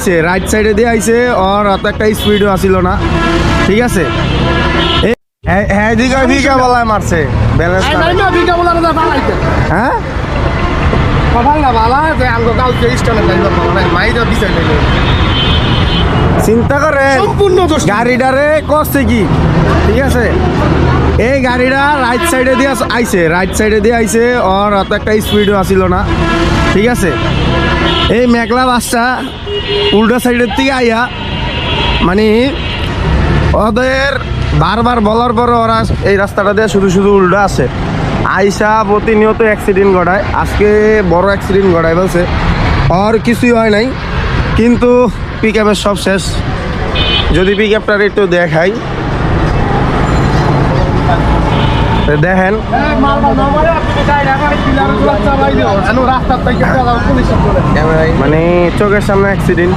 আইছে, রাইট সাইডে দিয়ে আইছে। ওর অত একটা স্পিডও আসিল না, ঠিক আছে। হ্যাঁ দিকে ভিকা বলায় মারছে ব্যালেন্স না। হ্যাঁ চিন্তা করে গাড়িটারে করছে কি, ঠিক আছে। এই গাড়িটা রাইট সাইডে দিয়ে আইছে, রাইট সাইডে দিয়ে আইছে। ওর অত একটা স্পিডও আসিল না, ঠিক আছে। এই মেঘলা বাসটা উল্টা সাইডের থেকে আইয়া মানে ওদের বারবার বলার পরে ওরা এই রাস্তাটা দিয়ে শুধু শুধু উল্টা আসে। আইসা প্রতিনিয়ত অ্যাক্সিডেন্ট ঘটায়। আজকে বড় অ্যাক্সিডেন্ট ঘটায় বলছে। আর কিছুই হয় নাই, কিন্তু পিক আপের সব শেষ। যদি পিক আপটার একটু দেখাই, দেখেন মানে চোখের সামনে অ্যাক্সিডেন্ট।